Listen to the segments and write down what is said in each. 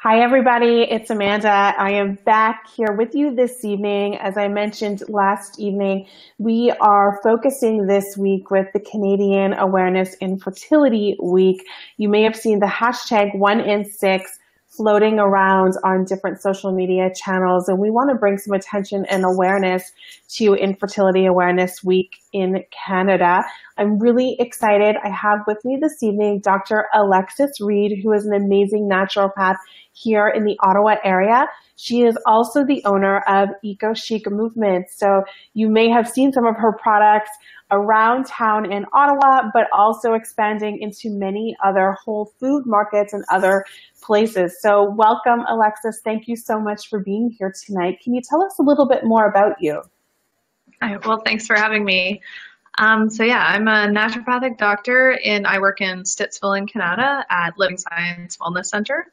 Hi, everybody. It's Amanda. I am back here with you this evening. As I mentioned last evening, we are focusing this week with the Canadian Awareness Infertility Week. You may have seen the hashtag 1in6 floating around on different social media channels, and we want to bring some attention and awareness to Infertility Awareness Week in Canada. I'm really excited. I have with me this evening Dr. Alexis Reid, who is an amazing naturopath here in the Ottawa area. She is also the owner of Eco Chic Movement. So you may have seen some of her products around town in Ottawa, but also expanding into many other whole food markets and other places. So welcome, Alexis. Thank you so much for being here tonight. Can you tell us a little bit more about you? Well, thanks for having me. I'm a naturopathic doctor I work in Stittsville in Canada at Living Science Wellness Center.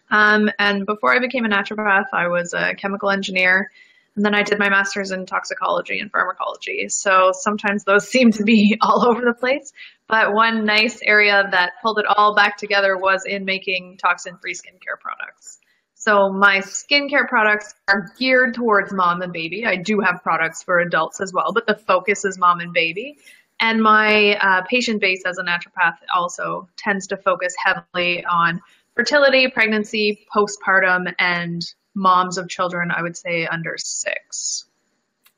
And before I became a naturopath, I was a chemical engineer, and then I did my master's in toxicology and pharmacology. So sometimes those seem to be all over the place, but one nice area that pulled it all back together was in making toxin-free skincare products. So my skincare products are geared towards mom and baby. I do have products for adults as well, but the focus is mom and baby. And my patient base as a naturopath also tends to focus heavily on fertility, pregnancy, postpartum, and moms of children, I would say, under 6.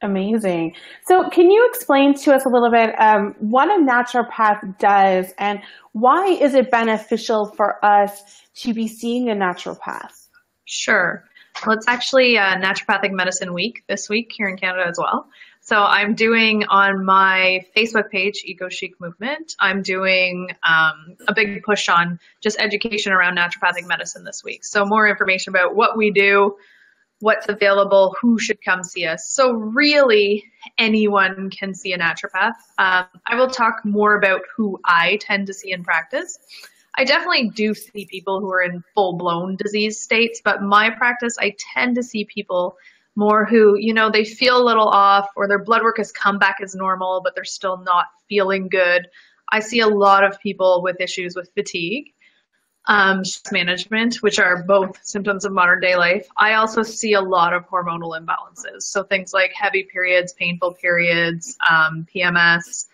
Amazing. So can you explain to us a little bit what a naturopath does and why is it beneficial for us to be seeing a naturopath? Sure. Well, it's actually Naturopathic Medicine Week this week here in Canada as well. So I'm doing on my Facebook page, Eco Chic Movement, I'm doing a big push on just education around naturopathic medicine this week. So more information about what we do, what's available, who should come see us. So really anyone can see a naturopath. I will talk more about who I tend to see in practice. I definitely do see people who are in full-blown disease states, but my practice, I tend to see people more who, they feel a little off or their blood work has come back as normal, but they're still not feeling good. I see a lot of people with issues with fatigue, stress management, which are both symptoms of modern day life. I also see a lot of hormonal imbalances. So things like heavy periods, painful periods, PMS,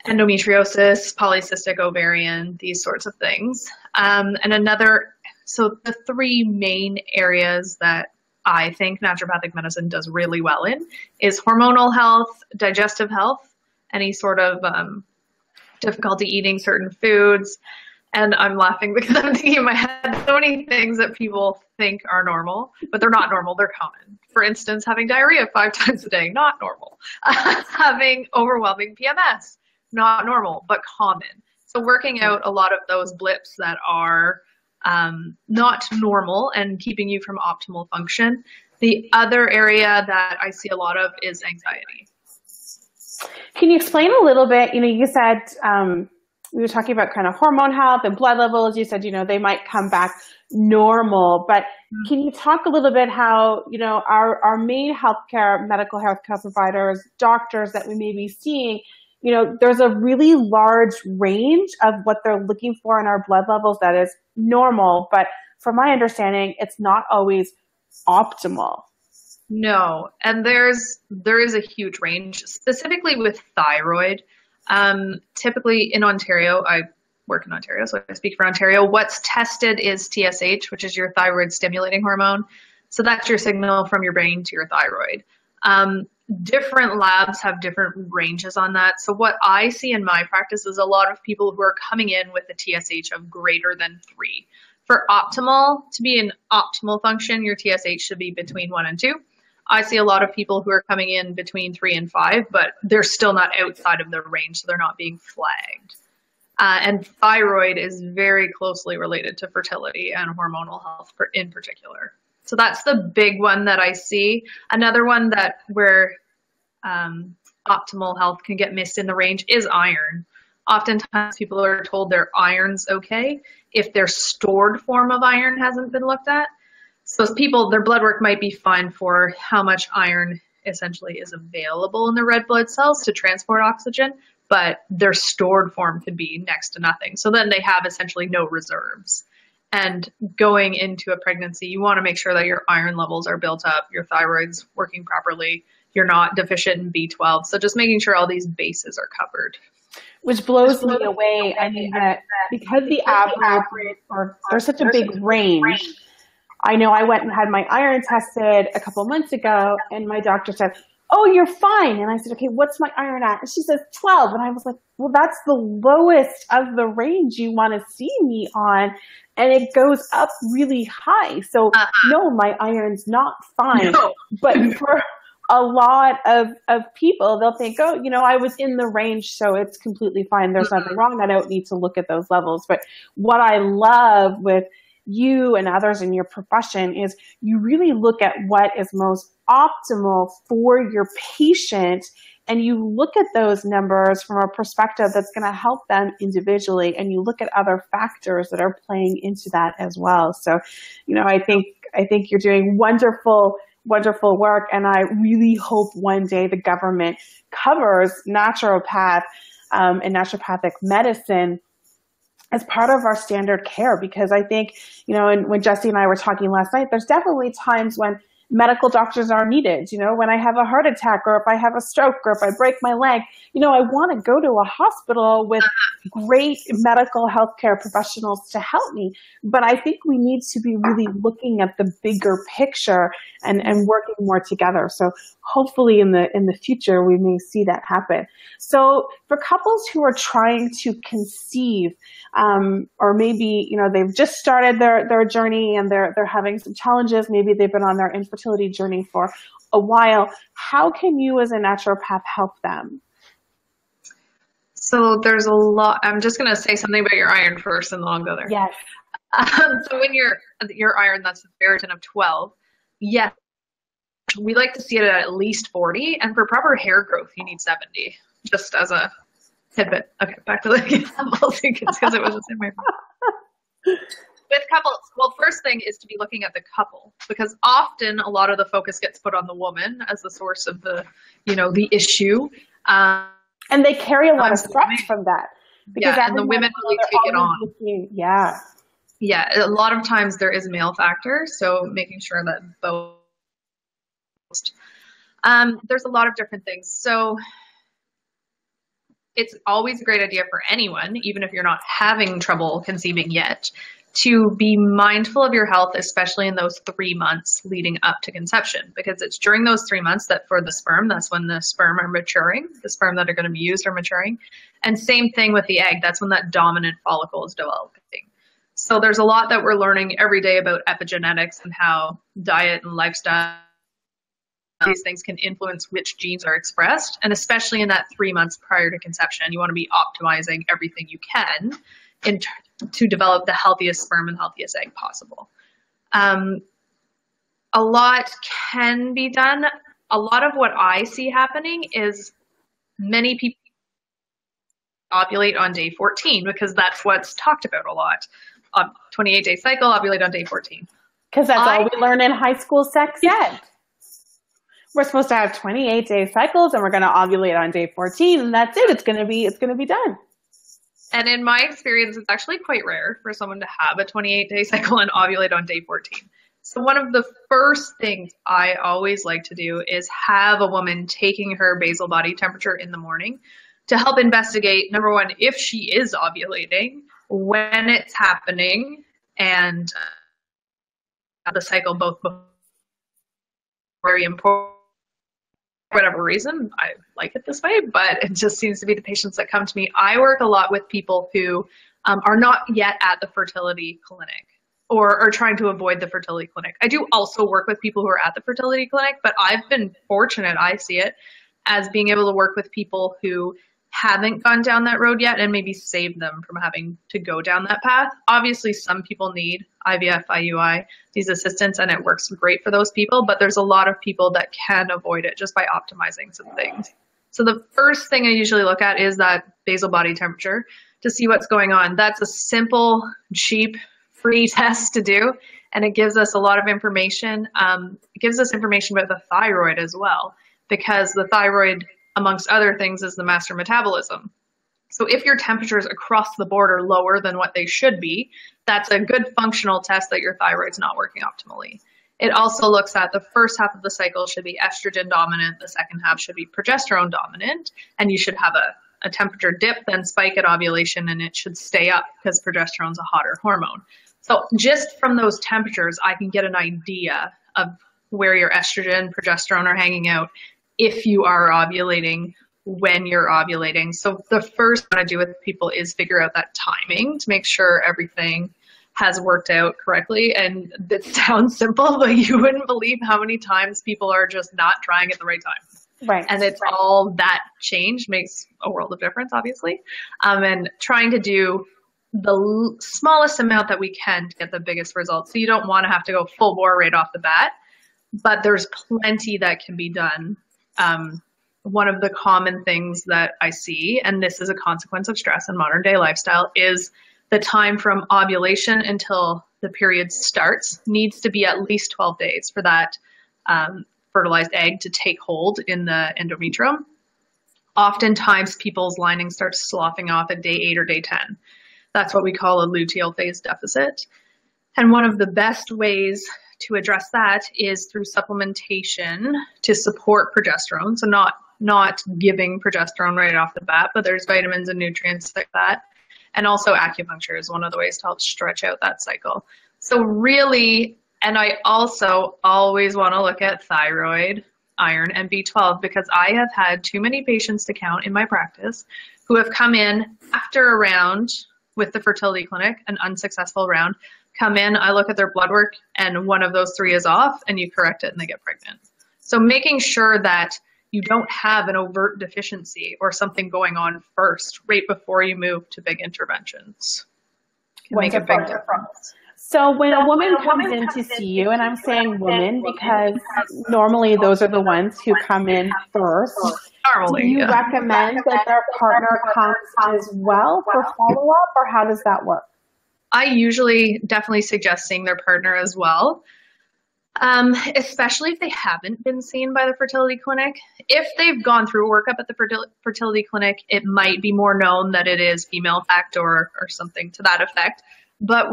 endometriosis, polycystic ovarian, these sorts of things. So the 3 main areas that I think naturopathic medicine does really well in is hormonal health, digestive health, any sort of difficulty eating certain foods. And I'm laughing because I'm thinking in my head so many things that people think are normal, but they're not normal, they're common. For instance, having diarrhea 5 times a day, not normal. Having overwhelming PMS, not normal, but common. So working out a lot of those blips that are not normal and keeping you from optimal function. The other area that I see a lot of is anxiety. Can you explain a little bit, you said, we were talking about kind of hormone health and blood levels. You said, they might come back normal, but can you talk a little bit how, our main medical healthcare providers, doctors that we may be seeing, there's a really large range of what they're looking for in our blood levels that is normal, but from my understanding, it's not always optimal. No, and there is a huge range, specifically with thyroid. Typically in Ontario, I work in Ontario, so I speak for Ontario. What's tested is TSH, which is your thyroid stimulating hormone. So that's your signal from your brain to your thyroid. Different labs have different ranges on that. So what I see in my practice is a lot of people who are coming in with a TSH of greater than 3. For to be in optimal function, your TSH should be between 1 and 2. I see a lot of people who are coming in between 3 and 5, but they're still not outside of the range, so they're not being flagged. And thyroid is very closely related to fertility and hormonal health in particular. So that's the big one that I see. Another one where optimal health can get missed in the range is iron. Oftentimes people are told their iron's okay if their stored form of iron hasn't been looked at. So their blood work might be fine for how much iron essentially is available in the red blood cells to transport oxygen, but their stored form could be next to nothing. So then they have essentially no reserves. And going into a pregnancy, you want to make sure that your iron levels are built up, your thyroid's working properly, you're not deficient in B12. So just making sure all these bases are covered. Which blows me away. I mean, that because the average, or there's such a big range. I know I went and had my iron tested a couple months ago, and my doctor said, "Oh, you're fine." And I said, "Okay, what's my iron at?" And she says 12. And I was like, well, that's the lowest of the range you want to see me on. And it goes up really high. So no, my iron's not fine. No. But for a lot of people, they'll think, oh, I was in the range, so it's completely fine. There's nothing wrong. I don't need to look at those levels. But what I love with you and others in your profession is you really look at what is most optimal for your patient, and you look at those numbers from a perspective that's going to help them individually, and you look at other factors that are playing into that as well. So, I think you're doing wonderful work, and I really hope one day the government covers naturopath and naturopathic medicine as part of our standard care, because I think, and when Jesse and I were talking last night, there's definitely times when medical doctors are needed. When I have a heart attack, or if I have a stroke, or if I break my leg, I want to go to a hospital with great medical healthcare professionals to help me. But I think we need to be really looking at the bigger picture and working more together. So hopefully in the future, we may see that happen. So for couples who are trying to conceive, or maybe, they've just started their journey and they're having some challenges, maybe they've been on their infertility journey for a while, how can you as a naturopath help them? So there's a lot. I'm just going to say something about your iron first, and then I'll go there. Yes. So when your iron, that's a ferritin of 12, yes, we like to see it at least 40, and for proper hair growth, you need 70, just as a tidbit. Okay, back to the examples, because it was just in my mind. With couples, well, first thing is to be looking at the couple, because often a lot of the focus gets put on the woman as the source of the issue. And they carry a lot of stress from that. Because and the women really take it on. Yeah, a lot of times there is a male factor, so making sure that both. There's a lot of different things. So it's always a great idea for anyone, even if you're not having trouble conceiving yet, to be mindful of your health, especially in those 3 months leading up to conception, because it's during those 3 months that for the sperm, that's when the sperm are maturing, the sperm that are going to be used are maturing. And same thing with the egg, that's when that dominant follicle is developing. So there's a lot that we're learning every day about epigenetics and how diet and lifestyle, these things can influence which genes are expressed. And especially in that 3 months prior to conception, you want to be optimizing everything you can to develop the healthiest sperm and healthiest egg possible. A lot can be done. A lot of what I see happening is many people ovulate on day 14, because that's what's talked about a lot. 28-day cycle, ovulate on day 14. Because that's all we learn in high school sex ed. We're supposed to have 28-day cycles, and we're going to ovulate on day 14, and that's it. It's going to be done. And in my experience, it's actually quite rare for someone to have a 28-day cycle and ovulate on day 14. So one of the first things I always like to do is have a woman taking her basal body temperature in the morning to help investigate, number one, if she is ovulating, when it's happening, and the cycle both very important. For whatever reason, I like it this way, but it just seems to be the patients that come to me. I work a lot with people who are not yet at the fertility clinic, or are trying to avoid the fertility clinic. I do also work with people who are at the fertility clinic, but I've been fortunate, I see it, as being able to work with people who haven't gone down that road yet and maybe save them from having to go down that path. Obviously, some people need IVF, IUI, these assistants, and it works great for those people, but there's a lot of people that can avoid it just by optimizing some things. So the first thing I usually look at is that basal body temperature to see what's going on. That's a simple, cheap, free test to do, and it gives us a lot of information. It gives us information about the thyroid as well, because the thyroid, amongst other things, is the master metabolism. So if your temperatures across the board are lower than what they should be, that's a good functional test that your thyroid's not working optimally. It also looks at the first half of the cycle should be estrogen dominant, the second half should be progesterone dominant, and you should have a temperature dip, then spike at ovulation, and it should stay up because progesterone's a hotter hormone. So just from those temperatures, I can get an idea of where your estrogen, progesterone are hanging out if you are ovulating, when you're ovulating. So the first thing I do with people is figure out that timing to make sure everything has worked out correctly. And it sounds simple, but you wouldn't believe how many times people are just not trying at the right time. Right. And it's all that change makes a world of difference, obviously. And trying to do the smallest amount that we can to get the biggest results. So you don't want to have to go full bore right off the bat, but there's plenty that can be done. One of the common things that I see, and this is a consequence of stress and modern day lifestyle, is the time from ovulation until the period starts needs to be at least 12 days for that fertilized egg to take hold in the endometrium. Oftentimes people's lining starts sloughing off at day 8 or day 10. That's what we call a luteal phase deficit. And one of the best ways to address that is through supplementation to support progesterone. So not giving progesterone right off the bat, but there's vitamins and nutrients like that. And also acupuncture is one of the ways to help stretch out that cycle. So really, and I also always want to look at thyroid, iron, and B12 because I have had too many patients to count in my practice who have come in after a round with the fertility clinic, an unsuccessful round, come in, I look at their blood work, and one of those 3 is off, and you correct it, and they get pregnant. So making sure that you don't have an overt deficiency or something going on first, right before you move to big interventions, can make a big difference. So when a woman comes in to see you, and I'm saying women because normally those are the ones who come in first, normally, do you recommend that their partner comes as well for follow-up, or how does that work? I usually definitely suggest seeing their partner as well, especially if they haven't been seen by the fertility clinic. If they've gone through a workup at the fertility clinic, it might be more known that it is female factor or something to that effect. But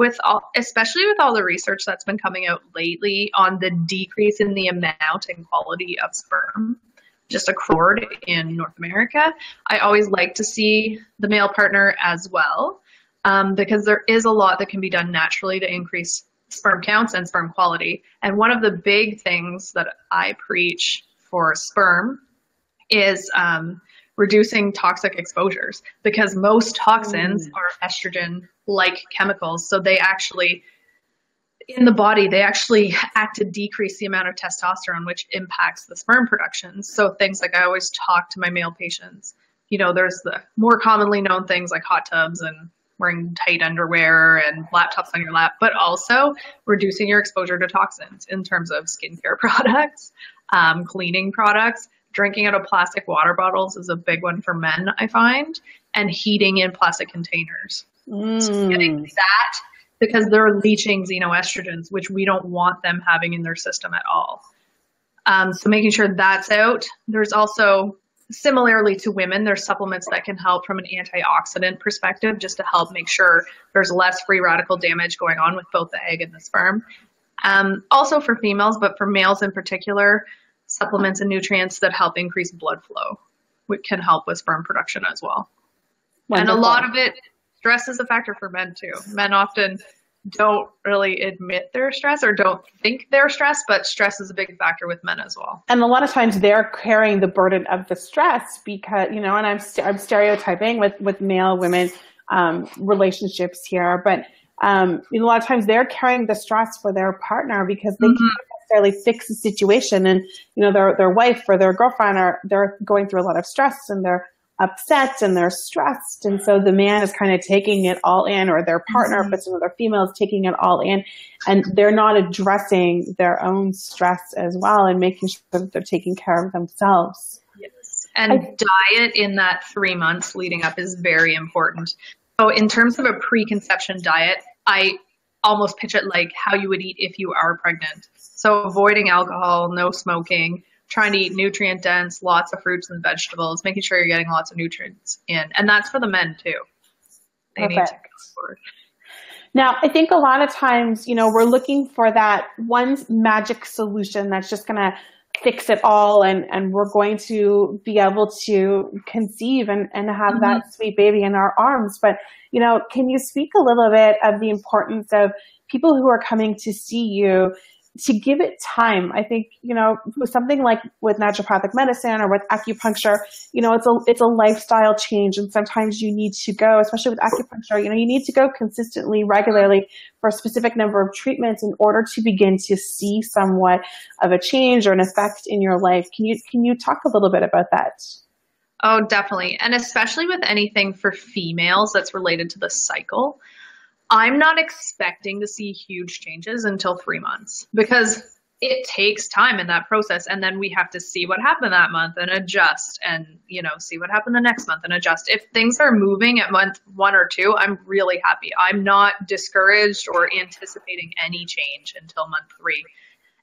especially with all the research that's been coming out lately on the decrease in the amount and quality of sperm, just across in North America, I always like to see the male partner as well, because there is a lot that can be done naturally to increase sperm counts and sperm quality. And one of the big things that I preach for sperm is reducing toxic exposures, because most toxins are estrogen-like chemicals. So they actually, in the body, they actually act to decrease the amount of testosterone, which impacts the sperm production. So things like I always talk to my male patients, there's the more commonly known things like hot tubs and wearing tight underwear and laptops on your lap, but also reducing your exposure to toxins in terms of skincare products, cleaning products. Drinking out of plastic water bottles is a big one for men, I find, and heating in plastic containers. So getting that, because they're leaching xenoestrogens, which we don't want them having in their system at all. So making sure that's out. There's also, similarly to women, there's supplements that can help from an antioxidant perspective, just to help make sure there's less free radical damage going on with both the egg and the sperm. Also for females, but for males in particular, supplements and nutrients that help increase blood flow, which can help with sperm production as well. Wonderful. And a lot of it, stress is a factor for men too. Men often don't really admit they're stressed or don't think they're stressed, but stress is a big factor with men as well. And a lot of times they're carrying the burden of the stress because, and I'm stereotyping with male women relationships here, but a lot of times they're carrying the stress for their partner because they can't necessarily fix the situation, and their wife or their girlfriend they're going through a lot of stress and they're upset and they're stressed, and so the man is kind of taking it all in, or their partner, but some of their females taking it all in, and they're not addressing their own stress as well and making sure that they're taking care of themselves. Yes, and diet in that 3 months leading up is very important. So in terms of a preconception diet, I almost pitch it like how you would eat if you are pregnant. So avoiding alcohol, no smoking, trying to eat nutrient dense, lots of fruits and vegetables, making sure you're getting lots of nutrients in. And that's for the men too. They need to go forward. Now, I think a lot of times, we're looking for that one magic solution that's just going to fix it all, and we're going to be able to conceive and have that sweet baby in our arms. But, can you speak a little bit of the importance of people who are coming to see you to give it time? I think, with something like with naturopathic medicine or with acupuncture, it's a lifestyle change. And sometimes you need to go, especially with acupuncture, you need to go consistently, regularly for a specific number of treatments in order to begin to see somewhat of a change or an effect in your life. Can you talk a little bit about that? Oh, definitely. And especially with anything for females that's related to the cycle. I'm not expecting to see huge changes until 3 months because it takes time in that process. And then we have to see what happened that month and adjust and, see what happened the next month and adjust. If things are moving at month 1 or 2, I'm really happy. I'm not discouraged or anticipating any change until month 3.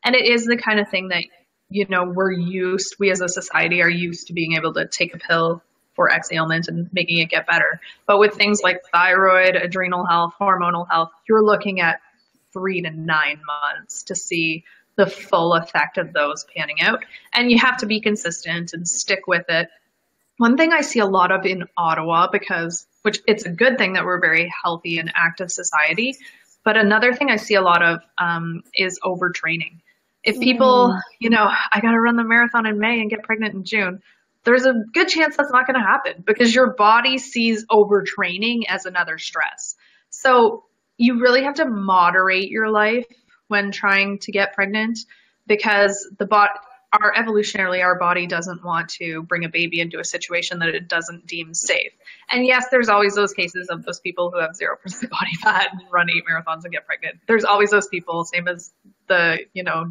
And it is the kind of thing that, we as a society are used to being able to take a pill for X ailment and making it get better. But with things like thyroid, adrenal health, hormonal health, you're looking at 3 to 9 months to see the full effect of those panning out. And you have to be consistent and stick with it. One thing I see a lot of in Ottawa, which it's a good thing that we're a very healthy and active society, but another thing I see a lot of is overtraining. If people, I got to run the marathon in May and get pregnant in June, there's a good chance that's not going to happen because your body sees overtraining as another stress. So you really have to moderate your life when trying to get pregnant because evolutionarily, our body doesn't want to bring a baby into a situation that it doesn't deem safe. And yes, there's always those cases of those people who have 0% body fat and run 8 marathons and get pregnant. There's always those people, same as the,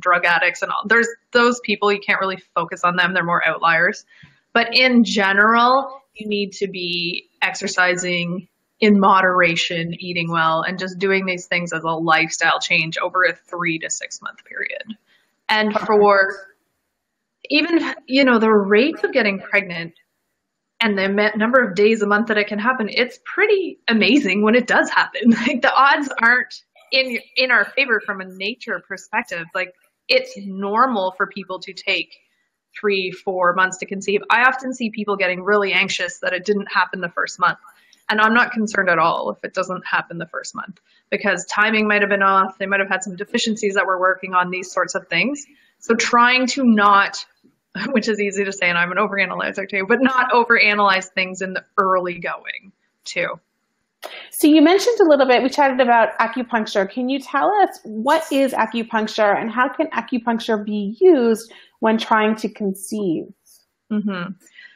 drug addicts and all. There's those people, you can't really focus on them. They're more outliers. But in general, you need to be exercising in moderation, eating well, and just doing these things as a lifestyle change over a 3 to 6 month period. And for even, the rates of getting pregnant and the number of days a month that it can happen, it's pretty amazing when it does happen. Like the odds aren't in our favor from a nature perspective. Like it's normal for people to take 3-4 months to conceive. I often see people getting really anxious that it didn't happen the first month. And I'm not concerned at all if it doesn't happen the first month because timing might have been off. They might have had some deficiencies that we're working on, these sorts of things. So trying to not, which is easy to say, and I'm an overanalyzer too, but not overanalyze things in the early going too. So you mentioned a little bit, we chatted about acupuncture. Can you tell us what is acupuncture and how can acupuncture be used when trying to conceive? Mm-hmm.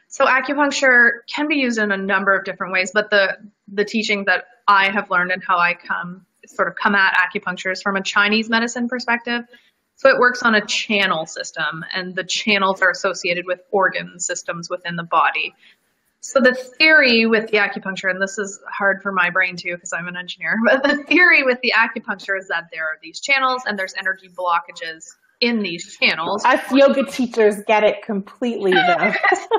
So acupuncture can be used in a number of different ways, but the teaching that I have learned and how I come at acupuncture is from a Chinese medicine perspective. So it works on a channel system, and the channels are associated with organ systems within the body. So the theory with the acupuncture, and this is hard for my brain too because I'm an engineer, but the theory with the acupuncture is that there are these channels and there's energy blockages in these channels. Us yoga teachers get it completely though.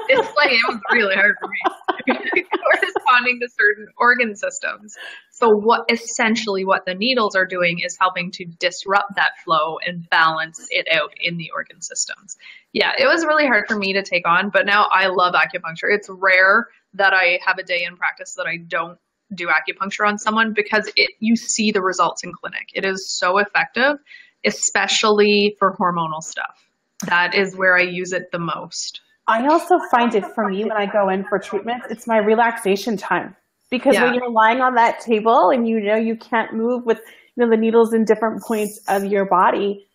It's like, it was really hard for me. Corresponding to certain organ systems. So what the needles are doing is helping to disrupt that flow and balance it out in the organ systems. Yeah, it was really hard for me to take on, but now I love acupuncture. It's rare that I have a day in practice that I don't do acupuncture on someone because you see the results in clinic. It is so effective, especially for hormonal stuff. That is where I use it the most. I also find it for me when I go in for treatments, it's my relaxation time. Because when you're lying on that table and you can't move with the needles in different points of your body,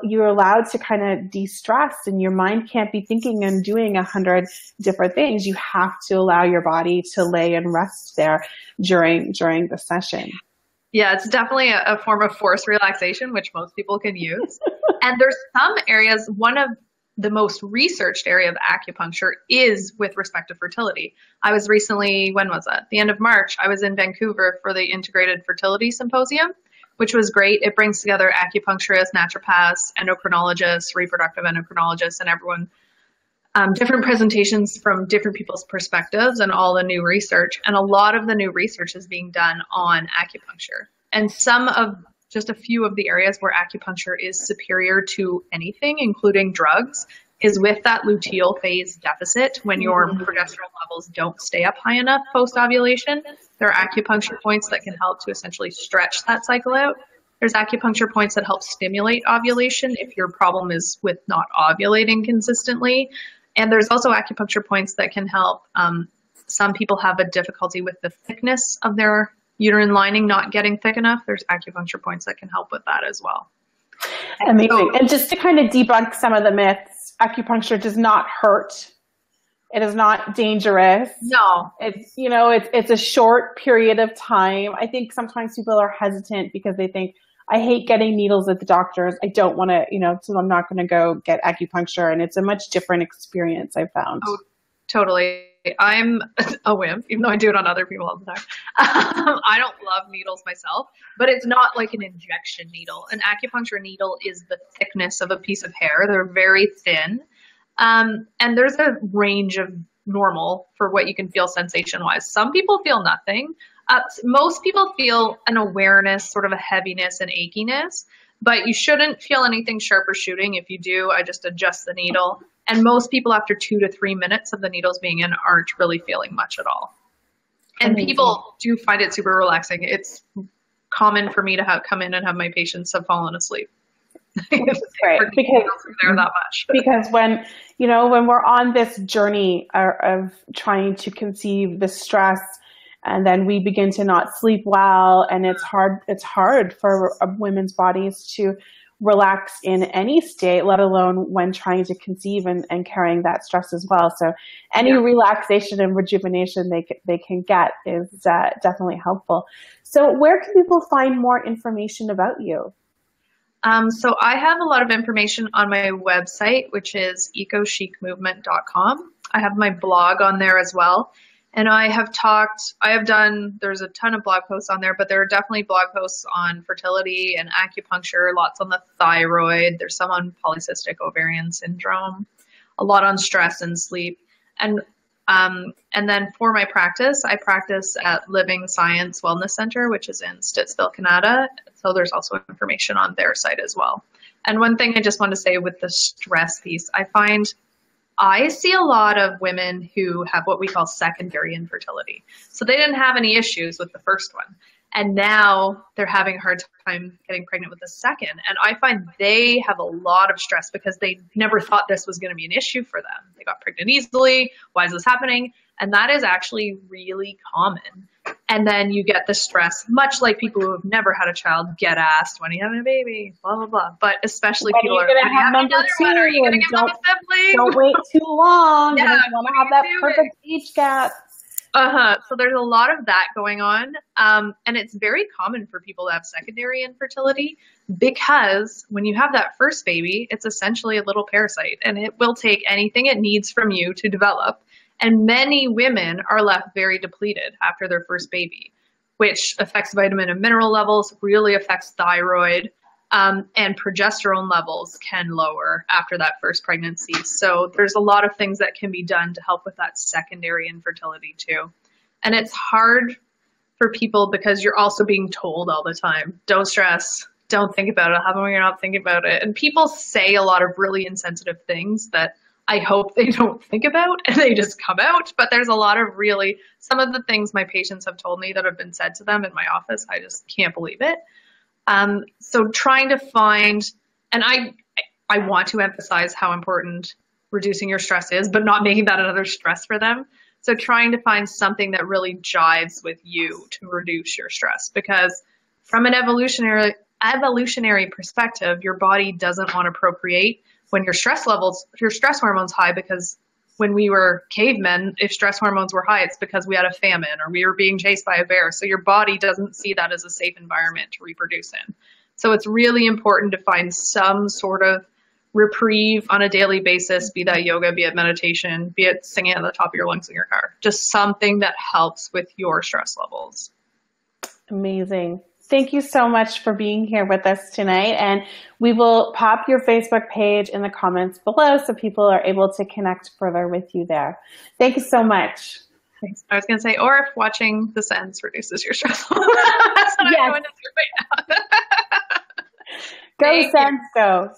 you're allowed to kind of de-stress and your mind can't be thinking and doing 100 different things. You have to allow your body to lay and rest there during the session. Yeah, it's definitely a form of forced relaxation, which most people can use. And there's some areas, one of the most researched area of acupuncture is with respect to fertility. I was recently, when was that? The end of March, I was in Vancouver for the Integrated Fertility Symposium. which was great. It brings together acupuncturists, naturopaths, endocrinologists, reproductive endocrinologists, and everyone, different presentations from different people's perspectives and all the new research. And a lot of the new research is being done on acupuncture. And just a few of the areas where acupuncture is superior to anything, including drugs, is with that luteal phase deficit. When your progesterone levels don't stay up high enough post-ovulation, there are acupuncture points that can help to essentially stretch that cycle out. There's acupuncture points that help stimulate ovulation if your problem is with not ovulating consistently. And there's also acupuncture points that can help. Some people have a difficulty with the thickness of their uterine lining not getting thick enough. There's acupuncture points that can help with that as well. Amazing. And just to kind of debunk some of the myths, acupuncture does not hurt. It is not dangerous. No. It's a short period of time. I think sometimes people are hesitant because they think, I hate getting needles at the doctor's. I don't want to, so I'm not going to go get acupuncture. And it's a much different experience, I found. Oh, totally. I'm a wimp, even though I do it on other people all the time. I don't love needles myself, but it's not like an injection needle. An acupuncture needle is the thickness of a piece of hair. They're very thin. And there's a range of normal for what you can feel sensation-wise. Some people feel nothing. Most people feel an awareness, sort of a heaviness and achiness, but you shouldn't feel anything sharp or shooting. If you do, I just adjust the needle. And most people after 2 to 3 minutes of the needles being in aren't really feeling much at all. And people do find it super relaxing. It's common for me to come in and have my patients have fallen asleep. Right. Because when we're on this journey of trying to conceive the stress, and then we begin to not sleep well, and it's hard for women's bodies to relax in any state, let alone when trying to conceive and carrying that stress as well. So any relaxation and rejuvenation they can get is definitely helpful. So where can people find more information about you? So I have a lot of information on my website, which is ecocicmovement.com. I have my blog on there as well. And there's a ton of blog posts on there, but there are definitely blog posts on fertility and acupuncture, lots on the thyroid. There's some on polycystic ovarian syndrome, a lot on stress and sleep. And then for my practice, I practice at Living Science Wellness Center, which is in Stittsville, Canada. So there's also information on their site as well. And one thing I just want to say with the stress piece, I see a lot of women who have what we call secondary infertility. So they didn't have any issues with the first one. And now they're having a hard time getting pregnant with the second. And I find they have a lot of stress because they never thought this was going to be an issue for them. They got pregnant easily. Why is this happening? And that is actually really common. And then you get the stress, much like people who have never had a child get asked, when are you having a baby? Blah, blah, blah. But especially when people are going to have number two. Are you going to get another sibling? Don't wait too long. Yeah, you want to have that perfect age gap. So there's a lot of that going on. And it's very common for people to have secondary infertility because when you have that first baby, it's essentially a little parasite and it will take anything it needs from you to develop. And many women are left very depleted after their first baby, which affects vitamin and mineral levels, really affects thyroid, and progesterone levels can lower after that first pregnancy. So there's a lot of things that can be done to help with that secondary infertility too. And it's hard for people because you're also being told all the time, don't stress, don't think about it, how come you're not thinking about it? And people say a lot of really insensitive things that I hope they don't think about and they just come out. But there's a lot of some of the things my patients have told me that have been said to them in my office, I just can't believe it. So trying to find, and I want to emphasize how important reducing your stress is, but not making that another stress for them. So trying to find something that really jives with you to reduce your stress, because from an evolutionary perspective, your body doesn't want to procreate when your stress hormones high, because when we were cavemen, if stress hormones were high, it's because we had a famine or we were being chased by a bear. So your body doesn't see that as a safe environment to reproduce in. So it's really important to find some sort of reprieve on a daily basis, be that yoga, be it meditation, be it singing at the top of your lungs in your car, just something that helps with your stress levels. Amazing. Thank you so much for being here with us tonight. And we will pop your Facebook page in the comments below so people are able to connect further with you there. Thank you so much. Thanks. I was going to say, or if watching the Sens reduces your stress. That's what I'm going to do right now. Go Sens, go.